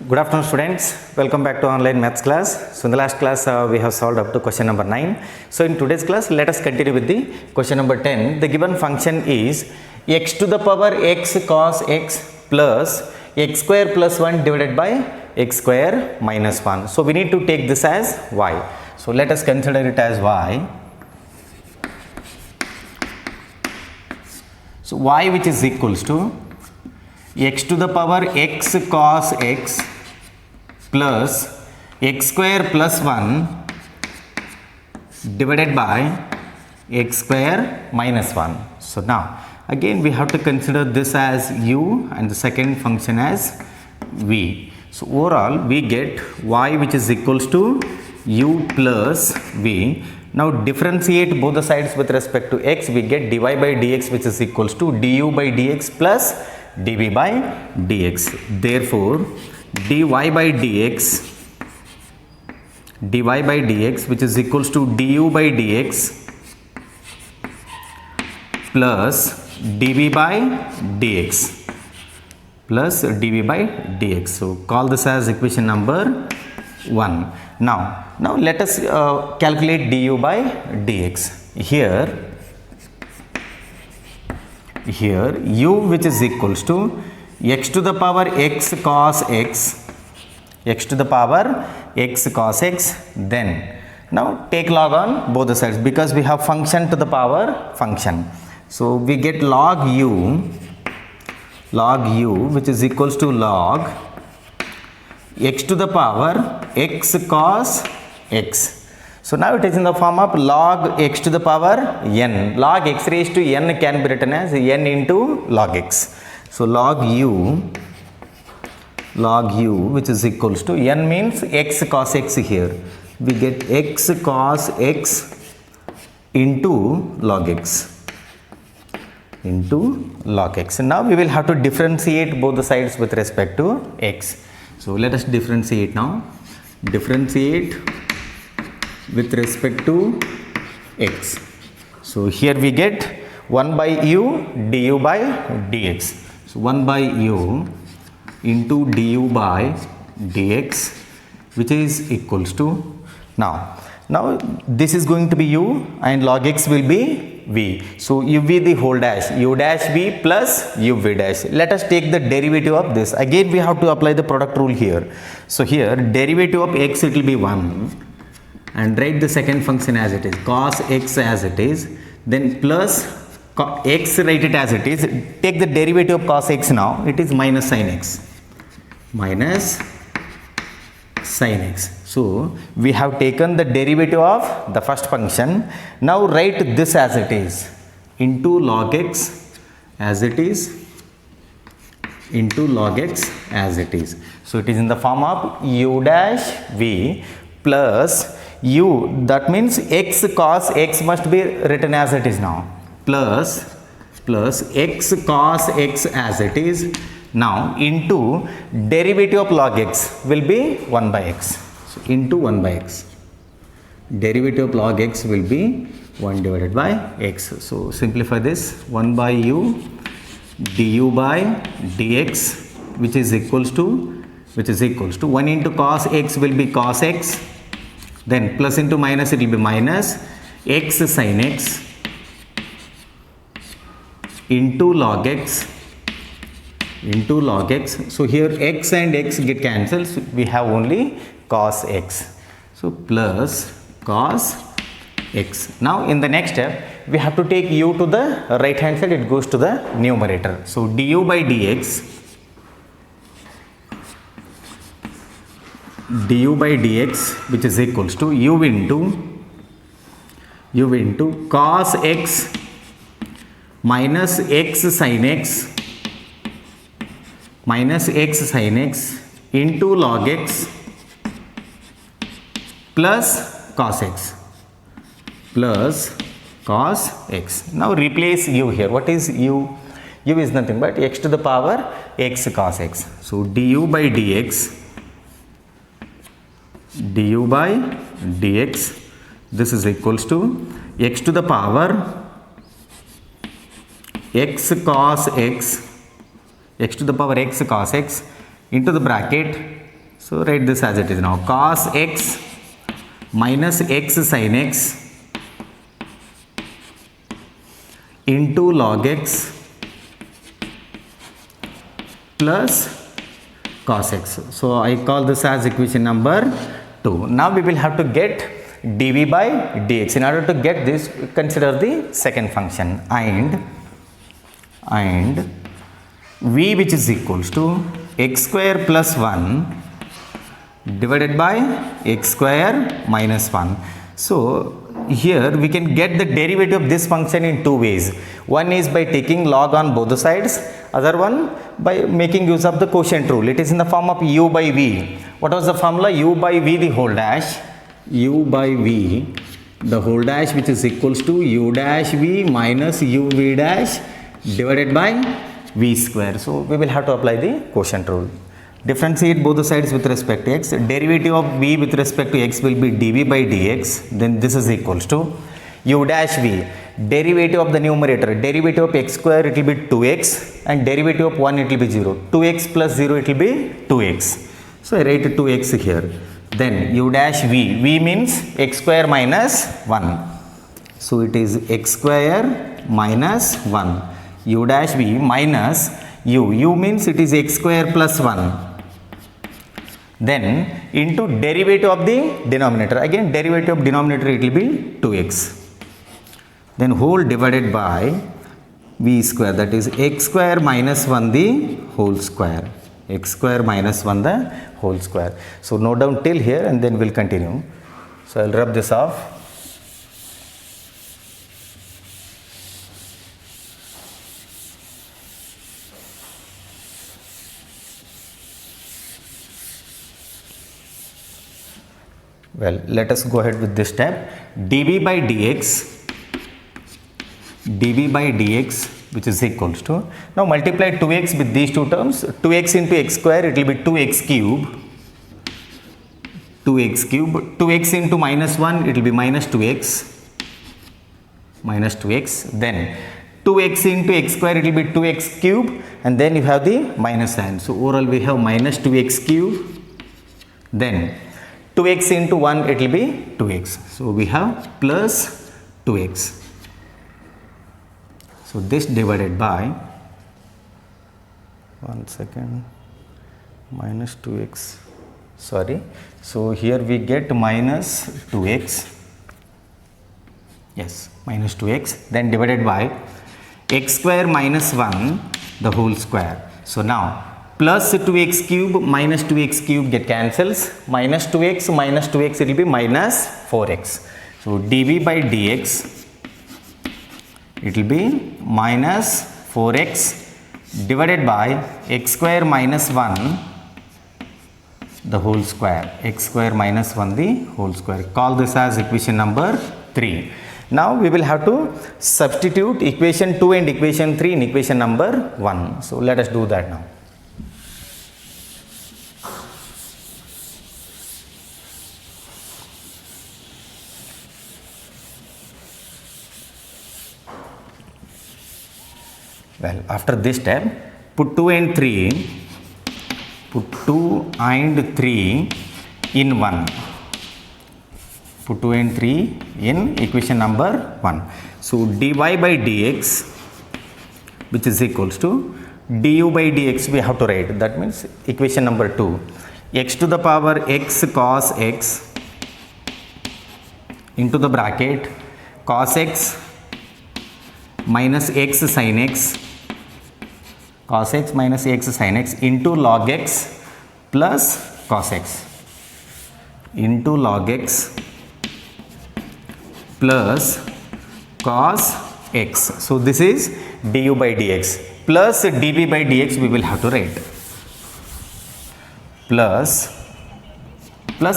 Good afternoon, students. Welcome back to online maths class. So in the last class we have solved up to question number 9. So in today's class let us continue with the question number 10. The given function is x to the power x cos x plus x square plus 1 divided by x square minus 1. So we need to take this as y. So let us consider it as y. So y which is equals to x to the power x cos x plus x square plus 1 divided by x square minus 1. So now again we have to consider this as u and the second function as v. So overall we get y which is equals to u plus v. Now differentiate both the sides with respect to x, we get dy by dx which is equals to du by dx plus dv by dx. Therefore dy by dx which is equals to du by dx plus dv by dx plus dv by dx. So call this as equation number 1. Now let us calculate du by dx. Here u which is equals to x to the power x cos x to the power x cos x, then now take log on both the sides because we have function to the power function. So we get log u which is equals to log x to the power x cos x. So now it is in the form of log x to the power n. Log x raised to n can be written as n into log x. So log u which is equals to n means x cos x here. We get x cos x into log x. And now we will have to differentiate both the sides with respect to x. So let us differentiate now. Differentiate with respect to x. So here we get 1 by u du by dx. So 1 by u into du by dx which is equals to, now this is going to be u and log x will be v. So uv the whole dash, u dash v plus uv dash. Let us take the derivative of this. Again we have to apply the product rule here. So here derivative of x, it will be 1 and write the second function as it is, cos x as it is, then plus x, write it as it is. Take the derivative of cos x now, it is minus sin x. So we have taken the derivative of the first function. Now write this as it is, into log x as it is, into log x as it is. So it is in the form of u dash v plus u, that means x cos x must be written as it is now, plus x cos x as it is now into derivative of log x will be 1 by x. So into 1 by x. Derivative of log x will be 1 divided by x. So simplify this, 1 by u du by dx which is equals to 1 into cos x will be cos x, then plus into minus it will be minus x sin x into log x. So here x and x get cancelled, so we have only cos x. So plus cos x. Now in the next step we have to take u to the right hand side, it goes to the numerator. So du by dx which is equals to u into cos x minus x sin x into log x plus cos x. Now replace u here. What is u? U is nothing but x to the power x cos x. So du by dx this is equals to x to the power x cos x x to the power x cos x into the bracket So write this as it is now. Cos x minus x sin x into log x plus cos x. So I call this as equation number 2. Now we will have to get dv by dx. In order to get this, consider the second function and v, which is equals to x square plus 1 divided by x square minus 1. So here we can get the derivative of this function in two ways. One is by taking log on both the sides, other one by making use of the quotient rule. It is in the form of u by v. What was the formula? U by v the whole dash, u by v the whole dash, which is equals to u dash v minus u v dash divided by v square. So we will have to apply the quotient rule. Differentiate both the sides with respect to x. Derivative of v with respect to x will be dv by dx. Then this is equals to u dash v. Derivative of the numerator, derivative of x square, it will be 2x, and derivative of 1 it will be 0. 2x plus 0 it will be 2x. So I write 2x here. Then u dash v. V means x square minus 1. So it is x square minus 1. U dash v minus u. U means it is x square plus 1. Then into derivative of the denominator. Again derivative of denominator it will be 2x. Then whole divided by v square, that is x square minus 1 the whole square. X square minus 1 the whole square. So note down till here and then we'll continue. So I'll rub this off. Well, let us go ahead with this step. dv by dx which is equals to, now multiply 2x with these two terms. 2x into x square, it will be 2x cube. 2x into minus 1, it will be minus 2x. Then 2x into x square, it will be 2x cube, and then you have the minus sign. So overall we have minus 2x cube. Then 2x into 1, it will be 2x. So we have plus 2x. So this divided by, minus 2x, sorry. So here we get minus 2x, yes, minus 2x, then divided by x square minus 1 the whole square. So now plus 2x cube minus 2x cube get cancels, minus 2x it will be minus 4x. So dv by dx, it will be minus 4x divided by x square minus 1 the whole square. X square minus 1 the whole square. Call this as equation number 3. Now we will have to substitute equation 2 and equation 3 in equation number 1. So let us do that now. Well, after this step, put 2 and 3 in 1. Put 2 and 3 in equation number 1. So dy by dx, which is equals to du by dx, we have to write. That means equation number 2. X to the power x cos x into the bracket cos x minus x sin x, cos x minus x sin x into log x plus cos x, into log x plus cos x. So this is du by dx plus dv by dx we will have to write, plus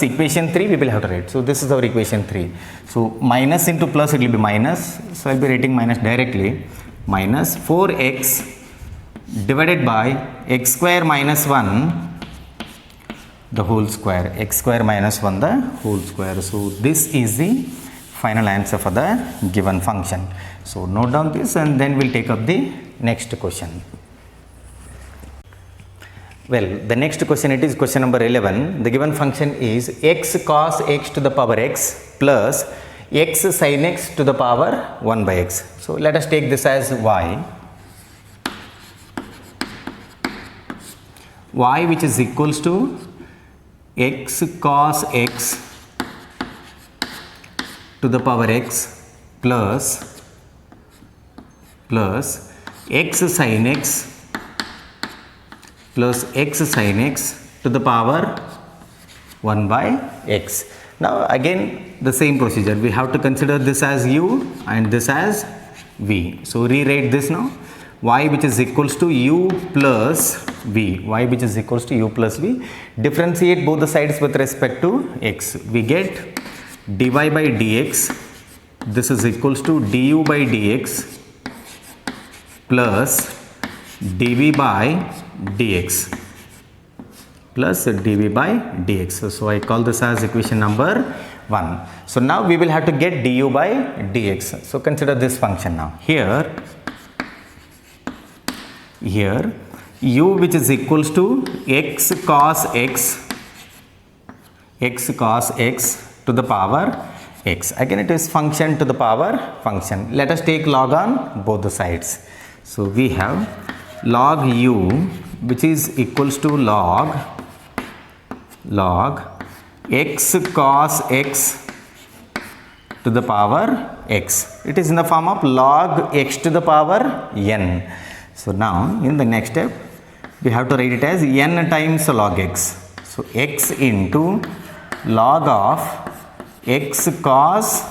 equation 3 we will have to write. So this is our equation 3. So minus into plus it will be minus. So I will be writing minus directly. Minus 4x divided by x square minus 1 the whole square. X square minus 1 the whole square. So this is the final answer for the given function. So note down this and then we'll take up the next question. Well, the next question, it is question number 11. The given function is x cos x to the power x plus x sin x to the power 1 by x. So let us take this as y. Y which is equals to x cos x to the power x plus x sin x plus x sin x to the power 1 by x. Now again the same procedure, we have to consider this as u and this as v. So rewrite this now, y which is equals to u plus v, y which is equals to u plus v. Differentiate both the sides with respect to x. We get dy by dx, this is equals to du by dx plus dv by dx plus dv by dx. So I call this as equation number 1. So now we will have to get du by dx. So consider this function now. Here u which is equals to x cos x to the power x. Again it is function to the power function. Let us take log on both the sides. So we have log u which is equals to log x cos x to the power x. It is in the form of log x to the power n. So now in the next step we have to write it as n times log x. So x into log of x cos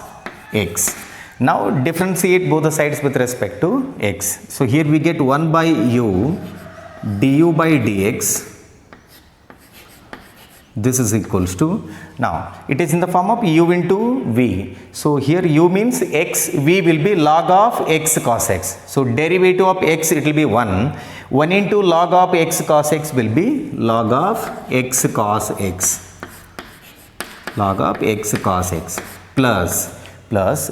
x. Now differentiate both the sides with respect to x. So here we get 1 by u du by dx. This is equals to, now it is in the form of u into v. So here u means x, v will be log of x cos x. So derivative of x, it will be 1. 1 into log of x cos x will be log of x cos x. Log of x cos x plus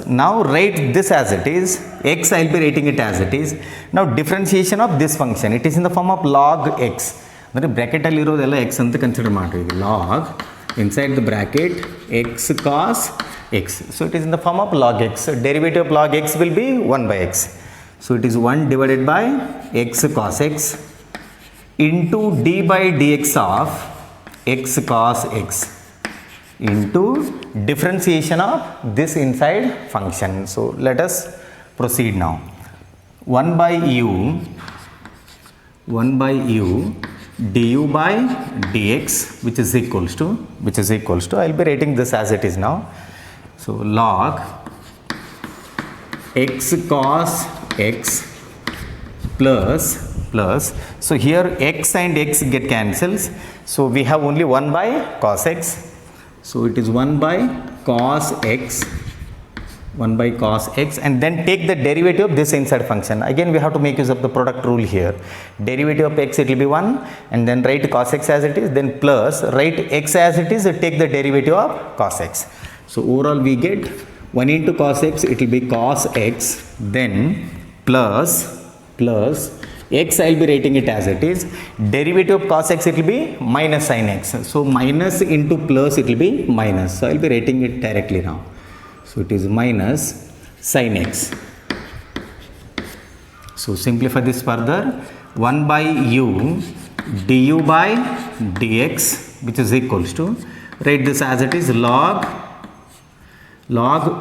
now write this as it is, x I will be writing it as it is. Now differentiation of this function, it is in the form of log x. Bracket x anta consider log inside the bracket x cos x. So it is in the form of log x. So derivative of log x will be 1 by x. So it is 1 divided by x cos x into d by dx of x cos x into differentiation of this inside function. So let us proceed now. 1 by u du by dx which is equals to I will be writing this as it is now. So log x cos x plus so here x and x get cancels, so we have only 1 by cos x. So it is 1 by cos x and then take the derivative of this inside function. Again we have to make use of the product rule here. Derivative of x, it will be 1 and then write cos x as it is, then plus write x as it is, take the derivative of cos x. So overall we get 1 into cos x, it will be cos x, then plus x I will be writing it as it is. Derivative of cos x, it will be minus sin x. So minus into plus, it will be minus. So I will be writing it directly now. So it is minus sin x. So simplify this further. 1 by u du by dx which is equals to, write this as it is, log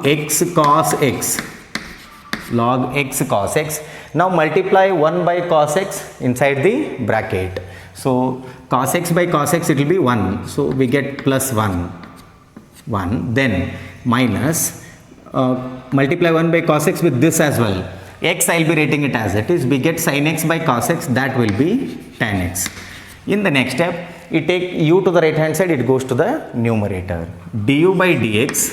x cos x. Now multiply 1 by cos x inside the bracket. So cos x by cos x, it will be 1. So we get plus 1. Then minus multiply 1 by cos x with this as well. X I will be writing it as it is. We get sin x by cos x, that will be tan x. In the next step, you take u to the right hand side, it goes to the numerator. Du by dx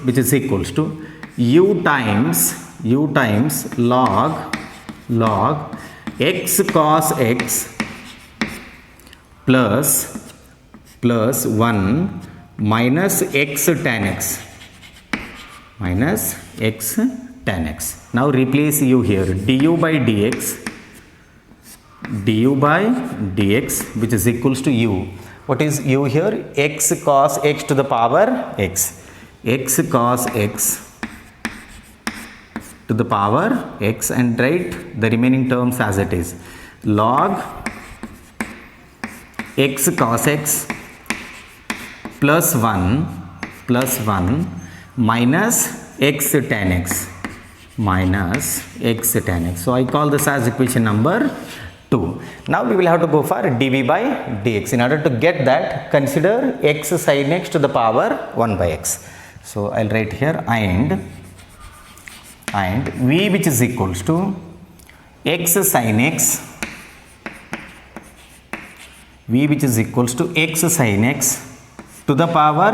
which is equals to u times log x cos x plus 1 minus x tan x. Now replace u here. Du by dx du by dx, which is equals to u. What is u here? X cos x to the power x. X cos x to the power x, and write the remaining terms as it is. Log x cos x plus 1 minus x tan x minus x tan x. So I call this as equation number 2. Now we will have to go for dv by dx. In order to get that, consider x sin x to the power 1 by x. So I'll write here and v, which is equals to x sin x, v which is equals to x sin x to the power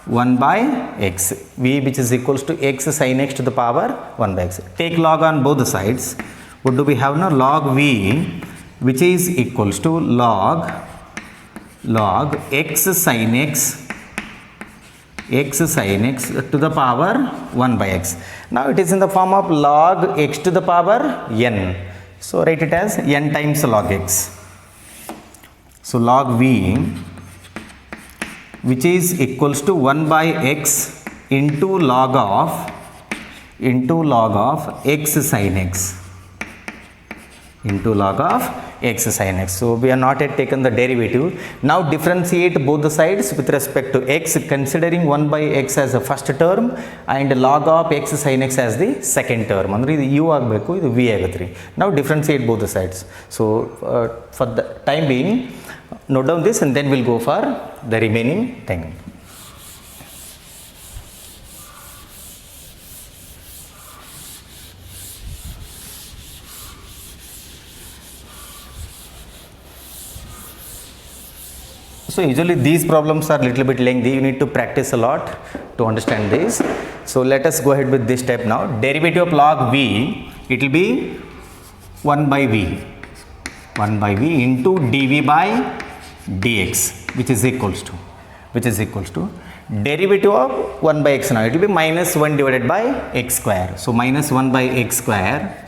1 by x, v which is equals to x sin x to the power 1 by x. Take log on both the sides. What do we have now? Log v, which is equals to log x sin x to the power 1 by x. Now it is in the form of log x to the power n. So write it as n times log x. So log v, which is equals to 1 by x into log of x sin x into log of x sin x. So we are not yet taken the derivative. Now differentiate both the sides with respect to x, considering 1 by x as the first term and log of x sin x as the second term. Andre idu u agbeku, idu v aguttri. Now differentiate both the sides. So for the time being, note down this and then we'll go for the remaining thing. So usually these problems are little bit lengthy. You need to practice a lot to understand this. So let us go ahead with this step now. Derivative of log v, it will be 1 by v into dv by dx, which is equals to derivative of 1 by x. Now it will be minus 1 divided by x square. So minus 1 by x square,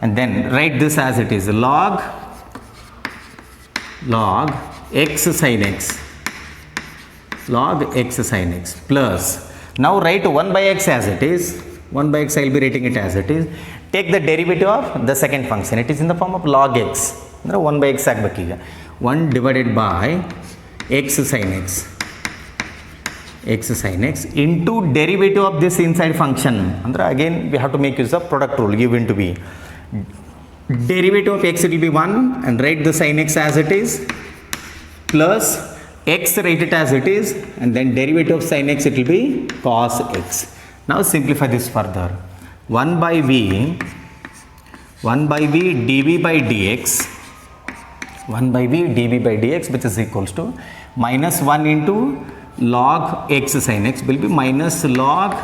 and then write this as it is, log x sin x plus, now write 1 by x as it is. 1 by x I will be writing it as it is. Take the derivative of the second function. It is in the form of log x. 1 by x agbekiga. 1 divided by x sin x into derivative of this inside function. Again we have to make use of product rule, u into v. Derivative of x, it will be 1, and write the sin x as it is, plus x, write it as it is, and then derivative of sin x, it will be cos x. Now simplify this further. 1 by v dv by dx, which is equals to minus 1 into log x sin x, will be minus log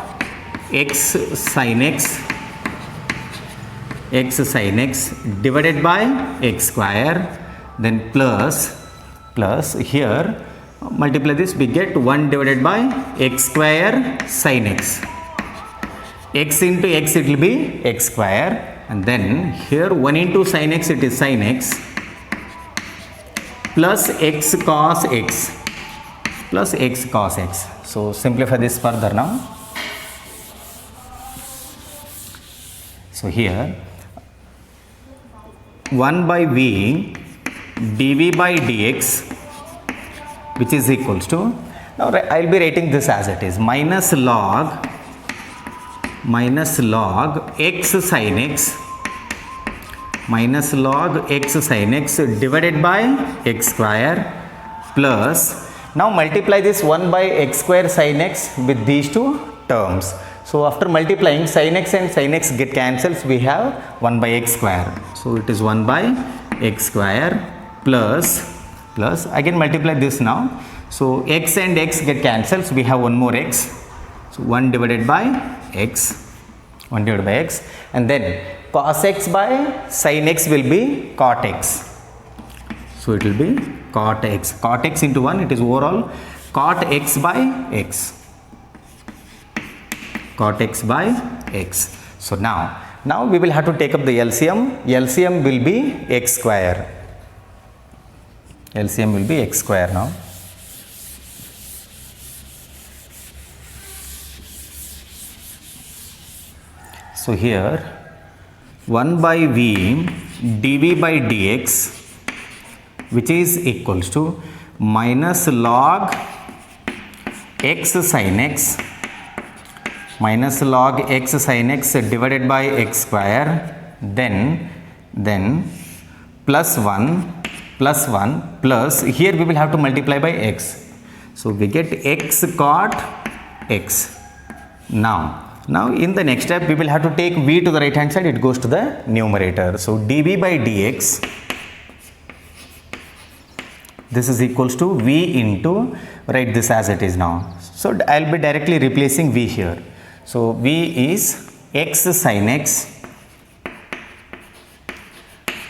x sin x divided by x square, then plus here multiply this, we get 1 divided by x square sin x. X into x, it will be x square, and then here 1 into sin x, it is sin x, plus x cos x. So simplify this further now. So here 1 by v dv by dx, which is equals to, now I will be writing this as it is, minus log x sin x divided by x square, plus, now multiply this 1 by x square sin x with these two terms. So after multiplying, sin x and sin x get cancels, we have 1 by x square. So it is 1 by x square plus again multiply this now. So x and x get cancels, we have one more x. So 1 divided by x, and then cos x by sin x will be cot x. So it will be cot x into 1, it is overall cot x by x. So now Now we will have to take up the LCM. LCM will be x square. LCM will be x square now. So here 1 by v dv by dx, which is equals to minus log x sin x minus log x sin x divided by x square, then plus 1 plus here we will have to multiply by x. So we get x cot x. Now in the next step we will have to take v to the right hand side, it goes to the numerator. So dv by dx, this is equals to v into, write this as it is now. So I will be directly replacing v here. So v is x sin x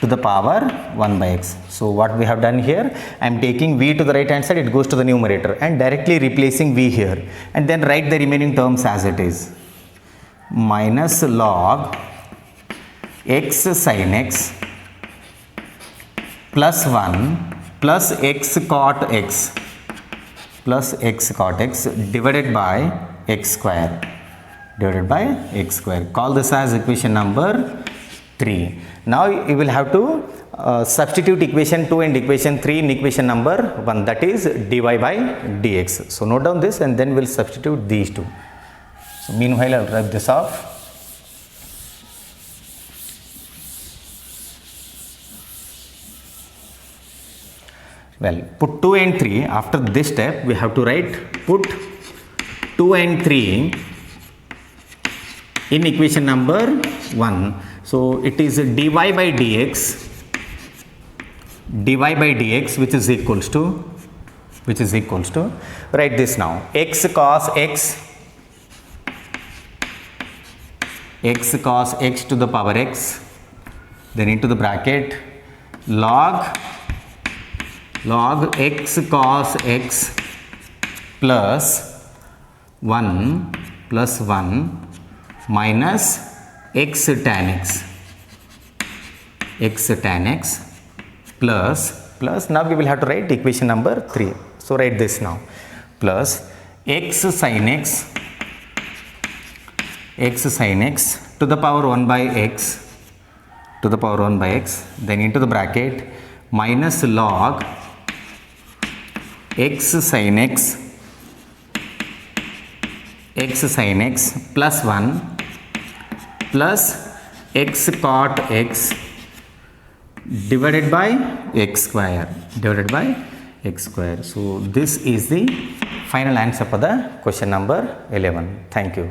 to the power 1 by x. So what we have done here, I am taking v to the right hand side, it goes to the numerator, and directly replacing v here, and then write the remaining terms as it is. Minus log x sin x plus 1 plus x cot x plus x cot x divided by x square. Call this as equation number 3. Now you will have to substitute equation 2 and equation 3 in equation number 1, that is dy by dx. So note down this and then we will substitute these two. So meanwhile I will write this off. Well, put 2 and 3. After this step we have to write, put 2 and 3 in equation number 1. So it is dy by dx which is equals to, write this now, x cos x to the power x, then into the bracket log x cos x plus 1 minus x tan x plus now we will have to write equation number 3. So write this now, plus x sin x to the power 1 by x then into the bracket minus log x sin x plus 1 plus x cot x divided by x square. So this is the final answer for the question number 11. Thank you.